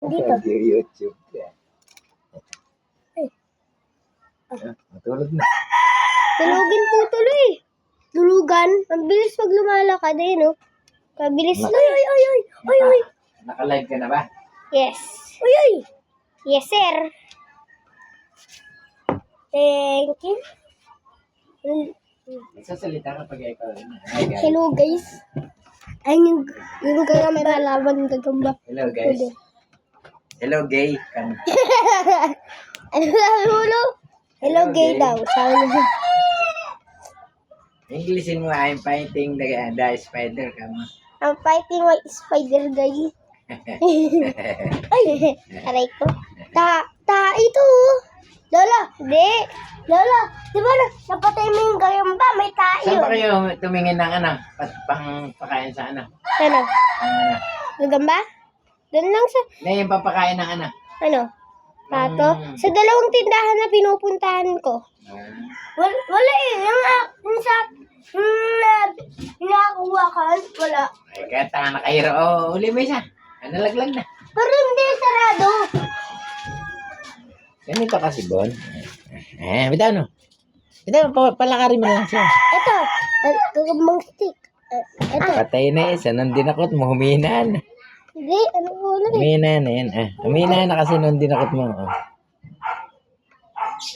Dito. YouTube ka. Ay. Matulog na. Tulugin po tuloy. Tulugan. Ang bilis pag lumalakad eh, no? Kabilis. Ay. Naka-live ka na ba? Yes. Ay. Yes, sir. Thank you. Nagsasalita ka pag ikaw. Hi guys. Hello, guys. Ay, yung camera laban ng gagamba. Hello guys. Hello gay. Ano sabi mo, no? Hello, gay daw. Sabi mo. Englishin mo, I'm fighting the spider. Kama. I'm fighting my spider guy. Ay, aray ko. Ito. Lola, di. Lola, di ba napatay mo yung gayamba? May tayo. Saan pa kayo tumingin ng pang pakain sa Ano? Ang Gagamba? Doon lang sa, yung papakain ng ano? Pato? Sa dalawang tindahan na pinupuntahan ko. Wala eh. Yung nakakuha ka, wala. Ay, kaya tanga na kayo. Oh, uli mo isa. Nalaglag na. Pero hindi sarado. Ganito kasi, Bon. Bitaw no. Bitaw, palakarin mo lang siya. Ito. Gagambang stick. Ito. Patay na isa. Nandun ako mo. Humina na. Hindi. Ano ulo eh. Humina na yan. Humina na kasi nung dinakot mo.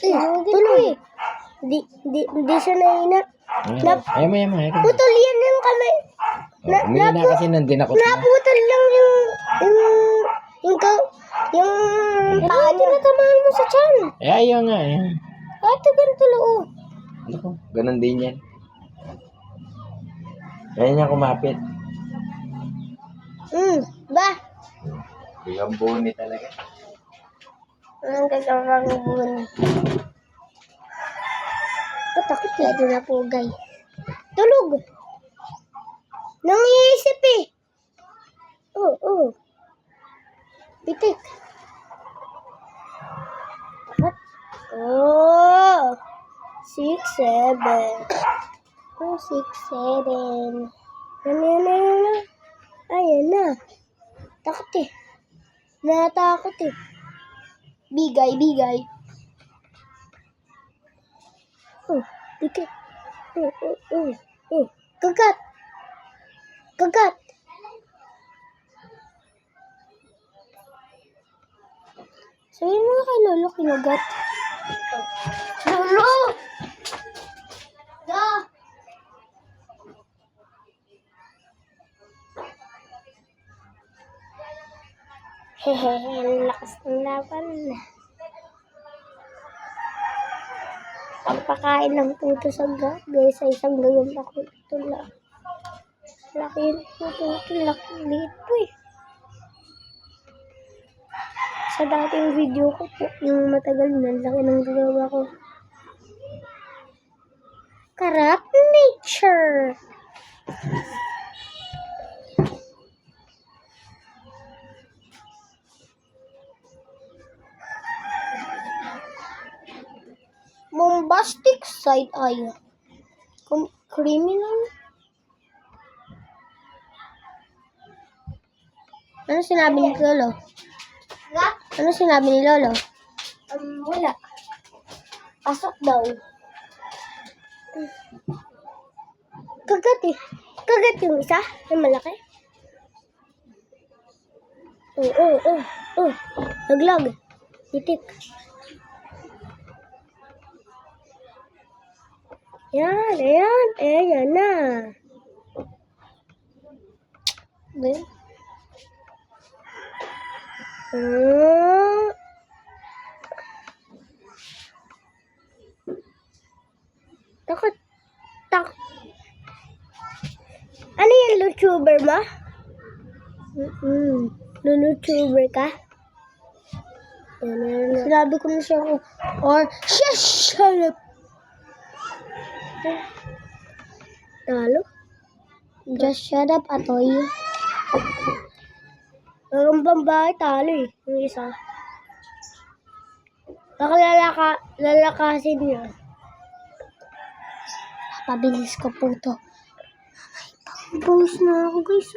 Tuloy. Hindi siya nahina. Ayaw mo. Putol yan yung kamay. Humina kasi nung dinakot mo. Naputol lang yung paa niya. Tinatamaan mo sa tiyan. Ayaw nga. Ito ganito loo. Ako, ganun din yan. Kaya niya kumapit. Ba? Yung buni talaga. Ang gagawang buni. Takot lado na po, guy. Tulog. Nangiisip eh. Oo. Pitik. Takot. 6, 7. 6, 7. Ano. Ayan na. Takot eh. Natakot eh. Bigay. Dikit. Kagat. Sabihin mo nga kay Lolo, kinagat. Lolo! Da! Hehehe, lakas ng laban. Pagpakain ng puto sa guys sa isang gayong ako ito lang. Laki yung puto ito, laki liit po eh. Sa dating video ko po, yung matagal na, laki ng gagawa ko. Karap nature! Bombastic side eye. Criminal? Ano sinabi ni Lolo? Ano sinabi ni Lolo? Wala. Pasok daw. Kagat eh. Kagat yung isa? Yung malaki? Naglag. Titik. Ayan na. Takot. Ano yung YouTuber mo? YouTuber ka? Sinabi ko na siya ko. Or, shut up. Talo? Just shut up, Atoy. Ang bambahay talo eh. Yung isa. Baka lalakasin niya. Pabilis ko po to. Ay, pang-post na ako guys.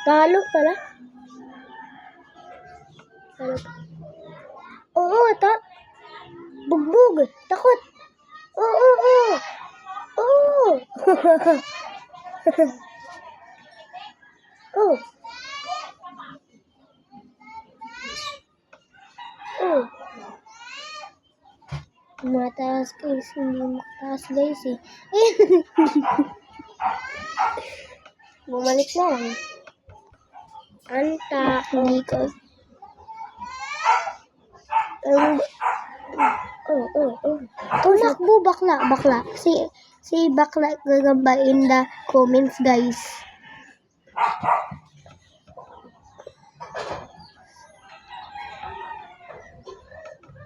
Talo pala. Talo. Oo, bugbog. Takot. Oo. Oo. Oh. Oh. Mataas guys, hindi mataas guys eh. Bumalik na lang. Anta, hindi ko. Tumakbo bakla. Si bakla gagamba in the comments guys.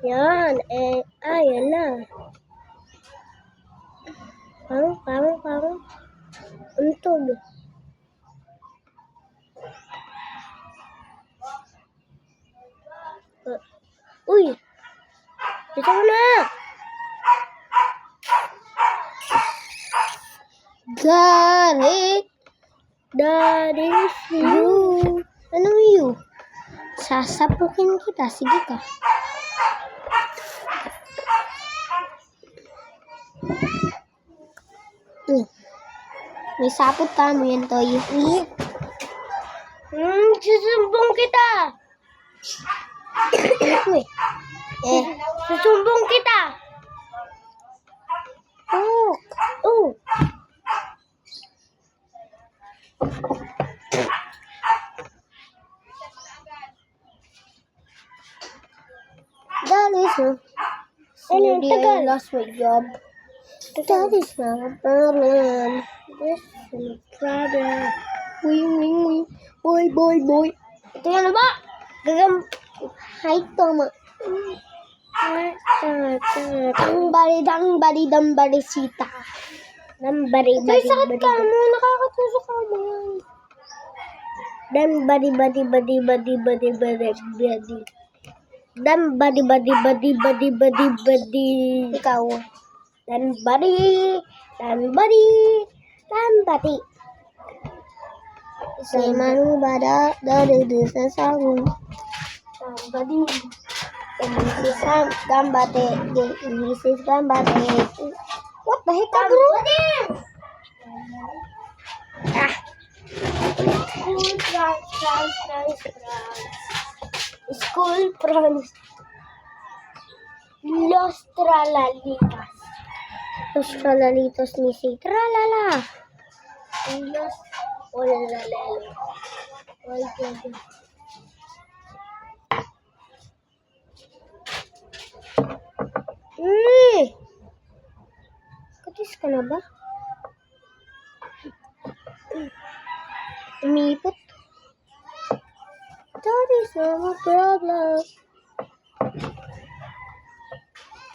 Yan, yan na. Parang. Untog. Uy! Dito mo na! Got it! That is you! Anong you? Sasapukin kita. Sige ka. May sapot ka mo yan, Toy. Susumbong kita! Susumbong kita! Oh! That is I lost my job. That is not a problem. This is a problem. Wing. Boy. Ito yan na ba? Hi, Toma. Dambari, sita. Dambari. Sakit ka mo. Nakakatusok ka mo. Dambari. Ikaw. Dambari. Say manu bada dari desa sawu. Dambari. This is gambate. What the heck, bro? School prawns. Los tralalitos ni si tralala. Los olalalo. Katis ka na ba? Umipot. That is not a problem.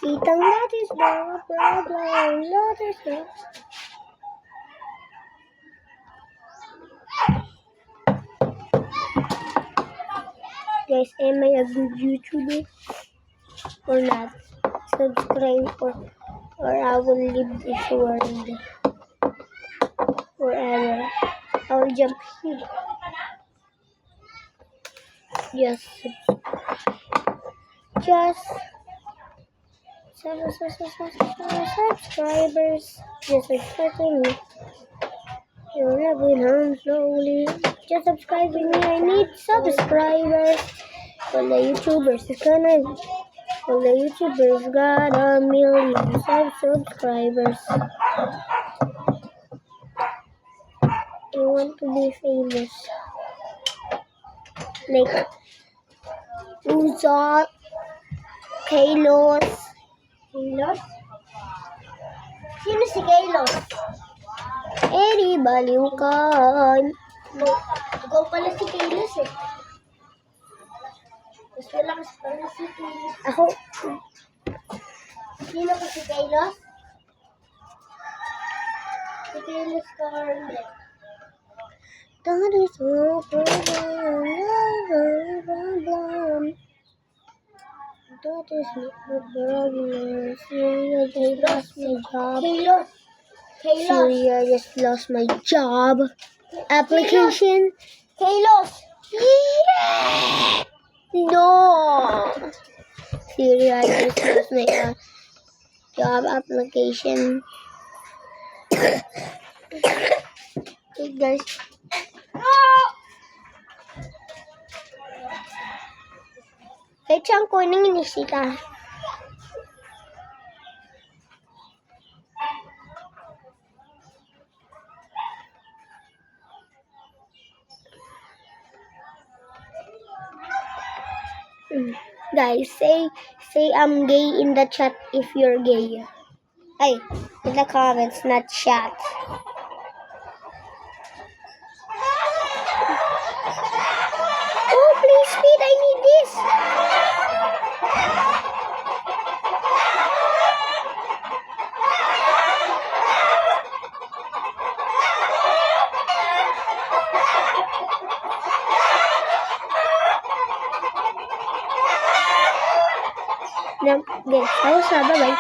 Itang that is not a problem. That is not. Guys, am I a good YouTuber or not? Subscribe or I will leave this world forever. I will jump here. Subscribers. Just expecting me. You're leveling home slowly. Just subscribe me. I need subscribers. For the YouTubers got 1 million subscribers. I want to be famous. Like Uza, Kailos. Sino si Kailos? Di baliw ka. Ikaw pala si Kailos eh. Mas malakas pala si Kailos. Ako. Sino ko si Kailos? Si Kailos ka rin. That is no problem. That is not the problem. Syria just lost my job. Syria just lost my job. Application. Kalos! No! Serial Christmas na yan. Job application. Okay, guys. Hey, Chang, kuning inisita. Guys, say I'm gay in the chat if you're gay. Ay, in the comments, not chat. Oh, please, Speed, I need this. Guys, bye-bye.